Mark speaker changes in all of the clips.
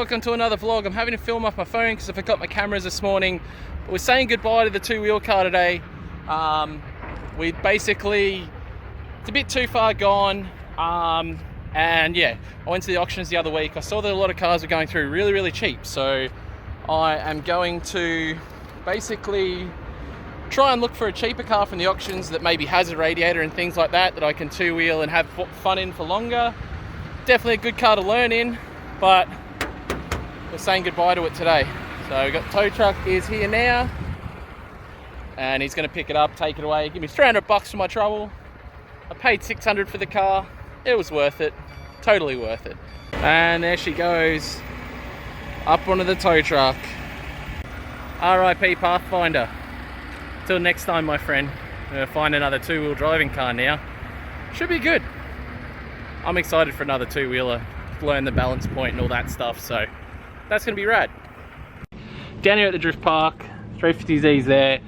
Speaker 1: welcome to another vlog. I'm having to film off my phone because I forgot my cameras this morning. But we're saying goodbye to the two-wheel car today. We basically, it's a bit too far gone. And yeah, I went to the auctions the other week. I saw that a lot of cars were going through really cheap. So I am going to basically try and look for a cheaper car from the auctions that maybe has a radiator and things like that I can two-wheel and have fun in for longer. Definitely a good car to learn in, but we're saying goodbye to it today. So we've got tow truck is here now, and he's going to pick it up, take it away, give me $300 for my trouble. I paid 600 for the car. It was worth it, totally worth it. And there she goes, up onto the tow truck. RIP Pathfinder. Till next time, my friend. We're going to find another two-wheel driving car now. Should be good. I'm excited for another two-wheeler, learn the balance point and all that stuff, so that's going to be rad. Down here at the Drift Park, 350Z's there.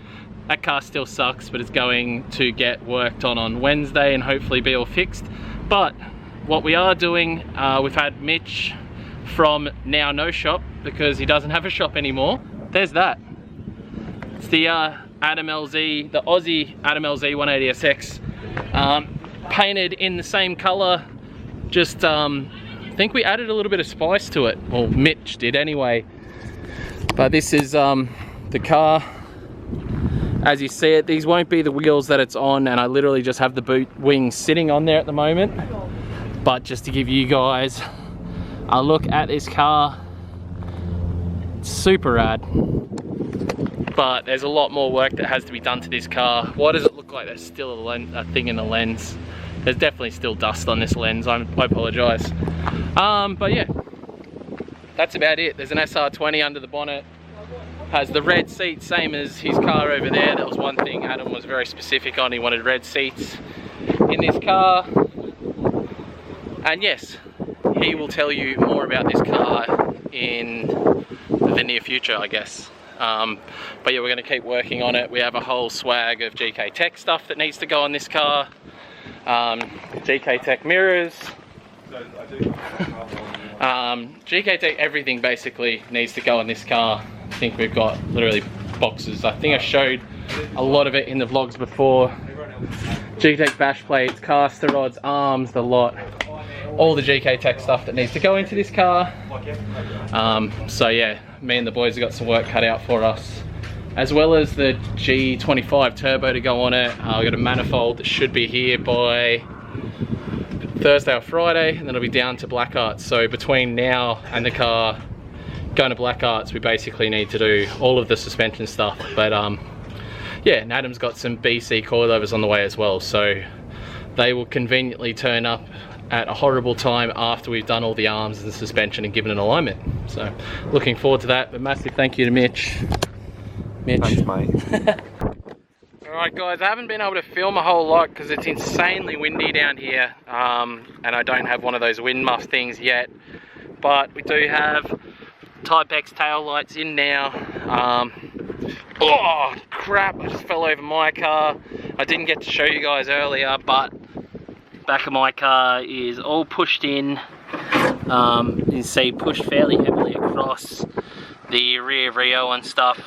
Speaker 1: That car still sucks, but it's going to get worked on Wednesday and hopefully be all fixed. But what we are doing, we've had Mitch from Now No Shop, because he doesn't have a shop anymore. There's that. It's the Adam LZ, the Aussie Adam LZ 180SX, painted in the same color. Just I think we added a little bit of spice to it, well Mitch did anyway. But this is the car as you see it. These won't be the wheels that it's on, and I literally just have the boot wings sitting on there at the moment. But just to give you guys a look at this car, it's super rad. But there's a lot more work that has to be done to this car. Why does it look like there's still a thing in the lens? There's definitely still dust on this lens, I apologise. But yeah, that's about it. There's an SR20 under the bonnet. Has the red seats, same as his car over there. That was one thing Adam was very specific on. He wanted red seats in this car. And yes, he will tell you more about this car in the near future, I guess. But yeah, we're going to keep working on it. We have a whole swag of GK Tech stuff that needs to go on this car. GK Tech mirrors. GK Tech everything basically needs to go on this car. I think we've got literally boxes. I think I showed a lot of it in the vlogs before. GK Tech bash plates, caster rods, arms, the lot. All the GK Tech stuff that needs to go into this car. So yeah, me and the boys have got some work cut out for us, as well as the G25 turbo to go on it. I've got a manifold that should be here by Thursday or Friday, and then it'll be down to Black Arts. So between now and the car going to Black Arts, we basically need to do all of the suspension stuff. But yeah, and Adam's got some BC coilovers on the way as well, so they will conveniently turn up at a horrible time after we've done all the arms and the suspension and given an alignment. So looking forward to that. But massive thank you to Mitch.
Speaker 2: Thanks, mate.
Speaker 1: Alright guys, I haven't been able to film a whole lot because it's insanely windy down here, and I don't have one of those wind muff things yet. But we do have Type X tail lights in now. Oh crap, I just fell over my car. I didn't get to show you guys earlier, but back of my car is all pushed in. You can see pushed fairly heavily across. The rear Rio and stuff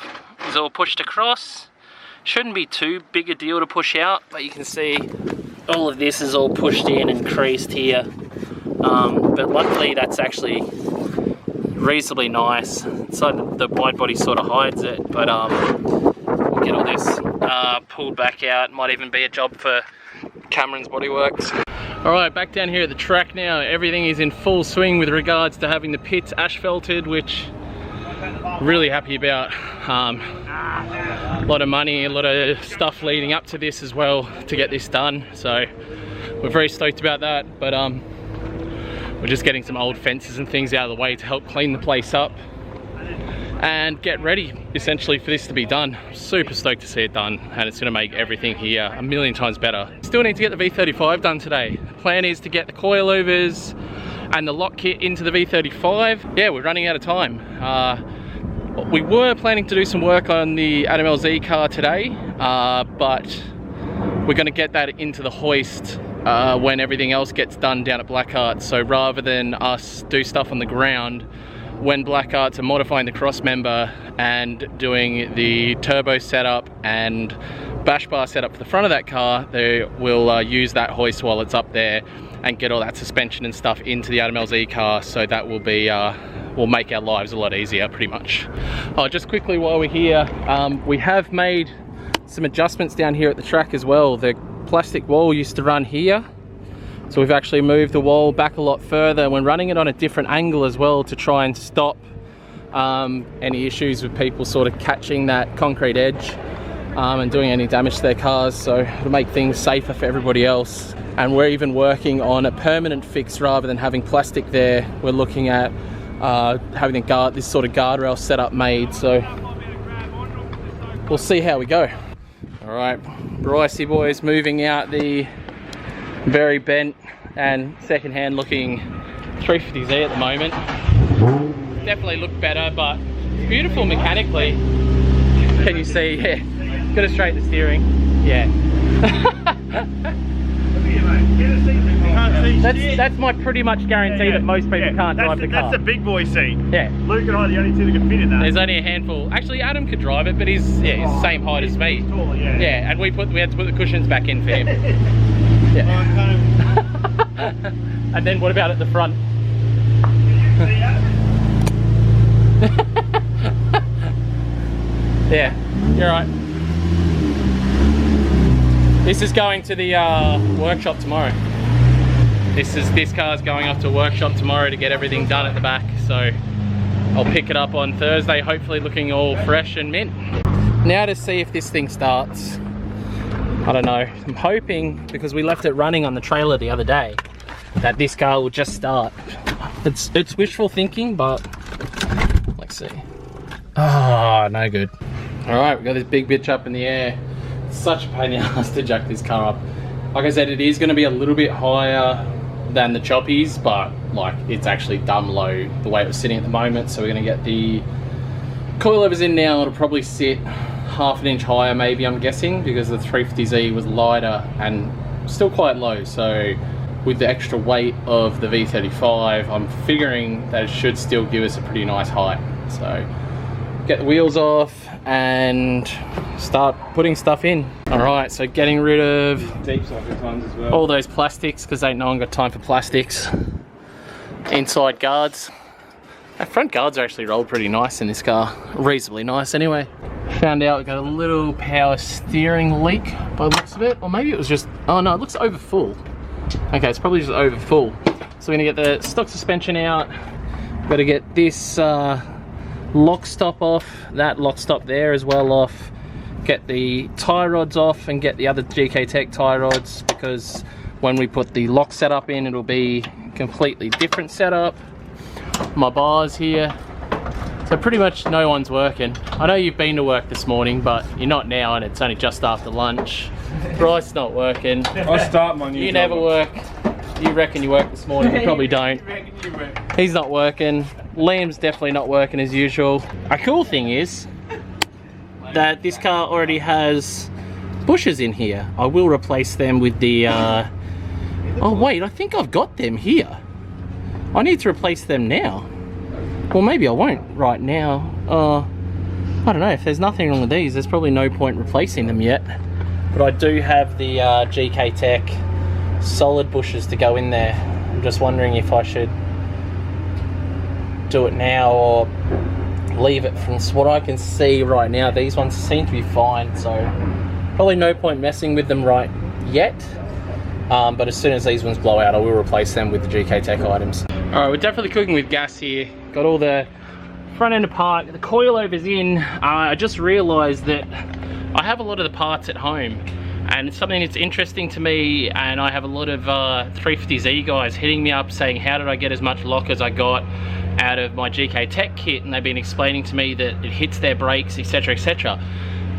Speaker 1: is all pushed across. Shouldn't be too big a deal to push out, but you can see all of this is all pushed in and creased here. But luckily that's actually reasonably nice. So the wide body sort of hides it, but we'll get all this pulled back out. Might even be a job for Cameron's Bodyworks. Alright, back down here at the track now. Everything is in full swing with regards to having the pits asphalted, which I'm really happy about. A lot of money, a lot of stuff leading up to this as well to get this done. So we're very stoked about that, but we're just getting some old fences and things out of the way to help clean the place up and get ready essentially for this to be done. Super stoked to see it done, and it's going to make everything here a million times better. Still need to get the V35 done today. The plan is to get the coilovers and the lock kit into the V35. Yeah, we're running out of time. We were planning to do some work on the Adam LZ car today, but we're going to get that into the hoist when everything else gets done down at Black Arts. So rather than us do stuff on the ground, when Black Arts are modifying the cross member and doing the turbo setup and bash bar setup for the front of that car, they will use that hoist while it's up there and get all that suspension and stuff into the Adam LZ car, so that will be will make our lives a lot easier pretty much. Oh, just quickly while we're here, we have made some adjustments down here at the track as well. The plastic wall used to run here, so we've actually moved the wall back a lot further. We're running it on a different angle as well to try and stop any issues with people sort of catching that concrete edge and doing any damage to their cars, so it'll make things safer for everybody else. And we're even working on a permanent fix rather than having plastic there. We're looking at having this sort of guardrail setup made, so we'll see how we go. All right, Brycey boys moving out the very bent and second-hand looking 350Z at the moment. Definitely look better, but it's beautiful mechanically. Can you see? Yeah, got to straighten the steering. Yeah. That's my pretty much guarantee that most people can't drive the car.
Speaker 3: That's the big boy seat.
Speaker 1: Yeah.
Speaker 3: Luke and I are the only two that can fit in that.
Speaker 1: There's only a handful. Actually, Adam could drive it, but he's the same height as me.
Speaker 3: He's taller, yeah.
Speaker 1: Yeah, and we had to put the cushions back in for him. Yeah. And then what about at the front? Yeah, you're right. This is going to the workshop tomorrow. This car's going off to a workshop tomorrow to get everything done at the back, so I'll pick it up on Thursday, hopefully looking all fresh and mint. Now to see if this thing starts. I don't know, I'm hoping, because we left it running on the trailer the other day, that this car will just start. It's wishful thinking, but let's see. Oh, no good. All right, we've got this big bitch up in the air. It's such a pain in the ass to jack this car up. Like I said, it is going to be a little bit higher than the choppies, but like it's actually dumb low the way it was sitting at the moment. So we're going to get the coilovers in now. It'll probably sit half an inch higher maybe, I'm guessing, because the 350Z was lighter and still quite low. So with the extra weight of the V35, I'm figuring that it should still give us a pretty nice height. So get the wheels off and start putting stuff in. All right, so getting rid of
Speaker 3: deep socket ones as well.
Speaker 1: All those plastics, because ain't no one got time for plastics. Inside guards. Our front guards are actually rolled pretty nice in this car. Reasonably nice anyway. Found out we got a little power steering leak by the looks of it. Or maybe it was just, oh no, it looks over full. Okay, it's probably just over full. So we're gonna get the stock suspension out. Got to get this lock stop off, that lock stop there as well off, get the tie rods off and get the other GK Tech tie rods, because when we put the lock setup in, it'll be completely different setup. My bars here, so pretty much no one's working. I know you've been to work this morning, but you're not now, and it's only just after lunch. Bryce's not working.
Speaker 3: I start my new
Speaker 1: You
Speaker 3: job.
Speaker 1: never work. You reckon you worked this morning, you probably don't. He's not working. Liam's definitely not working as usual. A cool thing is that this car already has bushes in here. I will replace them with the oh wait, I think I've got them here. I need to replace them now. Well, maybe I won't right now. I don't know, if there's nothing wrong with these, there's probably no point replacing them yet. But I do have the GK Tech solid bushes to go in there. I'm just wondering if I should do it now or leave it. From what I can see right now, these ones seem to be fine, so probably no point messing with them right yet. But as soon as these ones blow out, I will replace them with the GK Tech items. Alright, we're definitely cooking with gas here. Got all the front end apart, the coilovers in. I just realised that I have a lot of the parts at home, and it's something that's interesting to me, and I have a lot of 350Z guys hitting me up saying, how did I get as much lock as I got out of my GK Tech kit? And they've been explaining to me that it hits their brakes, etc, etc.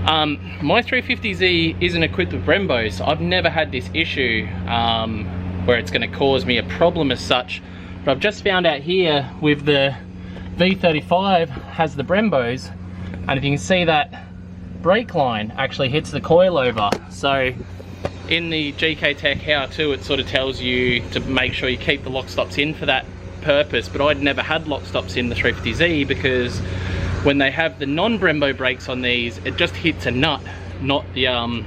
Speaker 1: My 350Z isn't equipped with Brembos. I've never had this issue where it's going to cause me a problem as such, but I've just found out here with the V35 has the Brembos, and if you can see that brake line actually hits the coilover. So in the GK Tech how to, it sort of tells you to make sure you keep the lock stops in for that purpose, but I'd never had lock stops in the 350Z because when they have the non-Brembo brakes on these, it just hits a nut, not the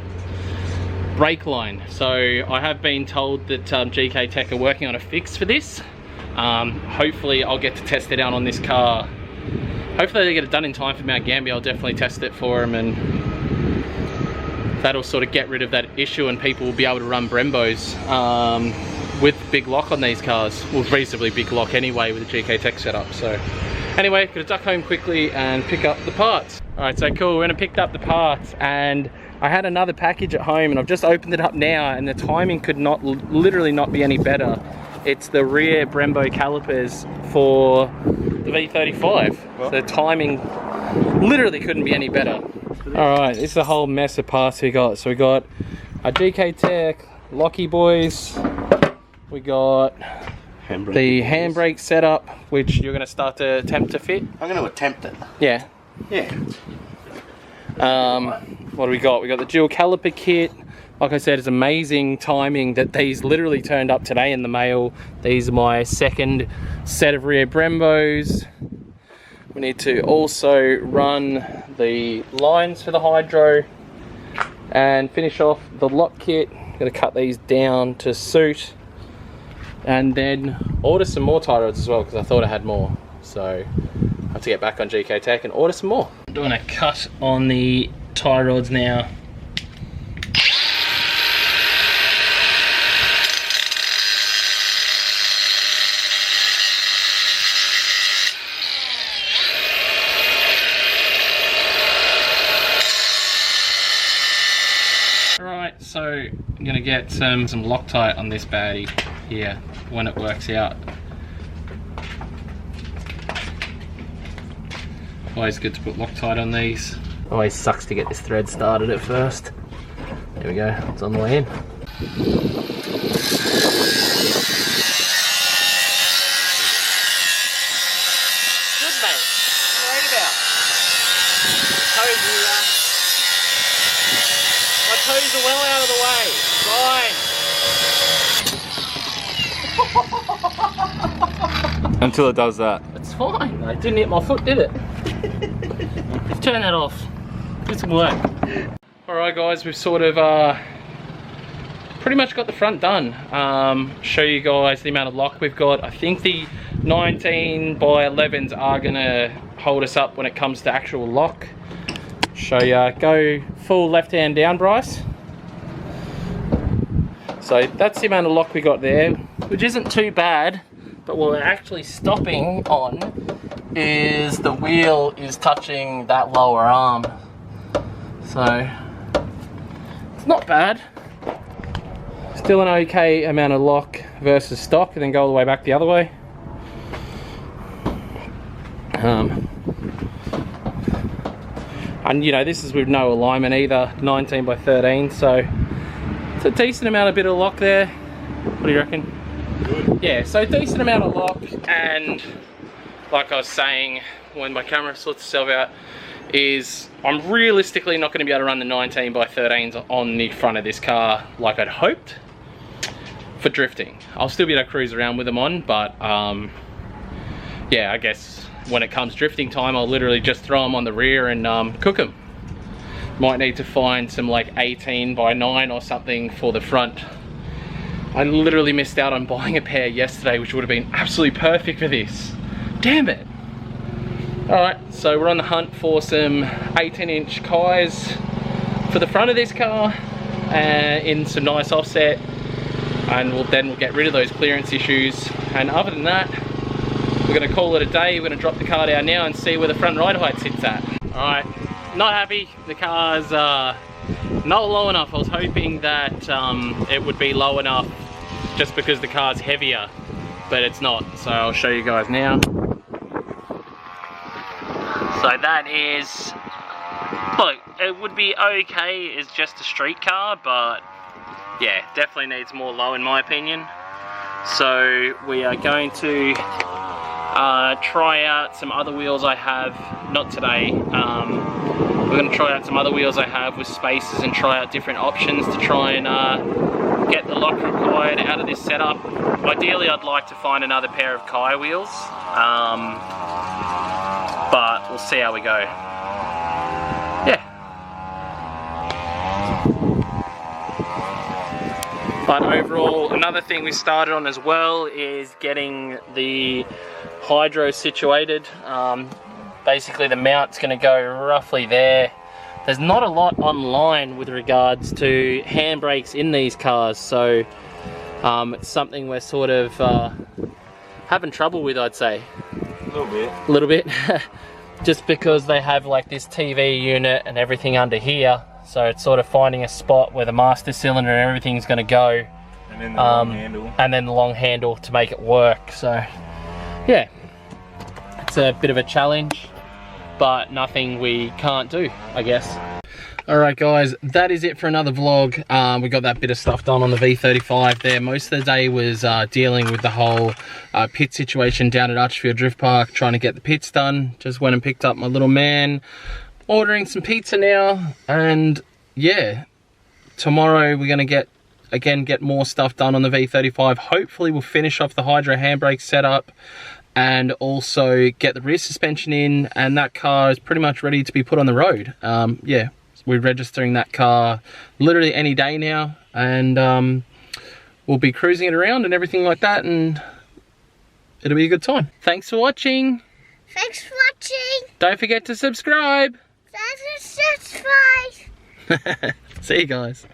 Speaker 1: brake line. So I have been told that GK Tech are working on a fix for this. Hopefully I'll get to test it out on this car. Hopefully they get it done in time for Mount Gambier. I'll definitely test it for them, and that'll sort of get rid of that issue, and people will be able to run Brembos with big lock on these cars. Well, reasonably big lock anyway with the GK Tech setup. So anyway, gonna duck home quickly and pick up the parts. All right, so cool, we're gonna pick up the parts, and I had another package at home and I've just opened it up now, and the timing could literally not be any better. It's the rear Brembo calipers for the V35. So the timing literally couldn't be any better. All right, this is a whole mess of parts we got. So we got a GK Tech Locky boys. We got the handbrake setup, which you're gonna start to attempt to fit.
Speaker 2: I'm going to attempt it.
Speaker 1: Yeah.
Speaker 2: Yeah.
Speaker 1: What do we got? We got the dual caliper kit. Like I said, it's amazing timing that these literally turned up today in the mail. These are my second set of rear Brembos. We need to also run the lines for the hydro and finish off the lock kit. Got to cut these down to suit, and then order some more tie rods as well, because I thought I had more. So I have to get back on GK Tech and order some more. I'm doing a cut on the tie rods now. Alright, so I'm gonna get some Loctite on this baddie here when it works out. Always good to put Loctite on these. Always sucks to get this thread started at first. There we go, it's on the way in. Good mate, what are you worried about? My toes are well out of the way. Fine.
Speaker 2: Until it does that.
Speaker 1: It's fine. It didn't hit my foot, did it? Just turn that off. Do some work. Alright guys, we've sort of pretty much got the front done. Show you guys the amount of lock we've got. I think the 19 by 11s are gonna hold us up when it comes to actual lock. Show ya. Go full left hand down, Bryce. So that's the amount of lock we got there, which isn't too bad, but what we're actually stopping on is the wheel is touching that lower arm. So it's not bad. Still an okay amount of lock versus stock, and then go all the way back the other way. And you know, this is with no alignment either, 19 by 13, so it's a decent amount of bit of lock there. What do you reckon? Good. Yeah, so decent amount of lock, and like I was saying when my camera sorts itself out, is I'm realistically not going to be able to run the 19 by 13s on the front of this car like I'd hoped for drifting. I'll still be able to cruise around with them on, but yeah, I guess when it comes drifting time, I'll literally just throw them on the rear and cook them. Might need to find some like 18 by 9 or something for the front. I literally missed out on buying a pair yesterday, which would have been absolutely perfect for this. Damn it. Alright, so we're on the hunt for some 18-inch Kais for the front of this car in some nice offset, and we'll get rid of those clearance issues. And other than that, we're going to call it a day. We're going to drop the car down now and see where the front ride height sits at. Alright, not happy. The car's not low enough. I was hoping that it would be low enough just because the car's heavier, but it's not. So I'll show you guys now. So that is, look, it would be okay as just a street car, but yeah, definitely needs more low in my opinion. So we are going to try out some other wheels I have, not today, we're going to try out some other wheels I have with spacers and try out different options to try and get the lock required out of this setup. Ideally, I'd like to find another pair of Kai wheels, but we'll see how we go. Yeah. But overall, another thing we started on as well is getting the hydro situated. Basically the mount's going to go roughly there. There's not a lot online with regards to handbrakes in these cars, so it's something we're sort of having trouble with, I'd say. A little bit. Just because they have like this TV unit and everything under here, so it's sort of finding a spot where the master cylinder and everything's going to go.
Speaker 3: And then the long handle.
Speaker 1: And then the long handle to make it work. So yeah, it's a bit of a challenge, but nothing we can't do, I guess. Alright guys, that is it for another vlog. We got that bit of stuff done on the V35 there. Most of the day was dealing with the whole pit situation down at Archfield Drift Park, trying to get the pits done. Just went and picked up my little man, ordering some pizza now, and yeah, tomorrow we're going to get more stuff done on the V35. Hopefully we'll finish off the hydro handbrake setup and also get the rear suspension in, and that car is pretty much ready to be put on the road. Yeah, we're registering that car literally any day now, and we'll be cruising it around and everything like that, and it'll be a good time. Thanks for watching.
Speaker 4: Thanks for watching.
Speaker 1: Don't forget to subscribe.
Speaker 4: Subscribe.
Speaker 1: See you guys.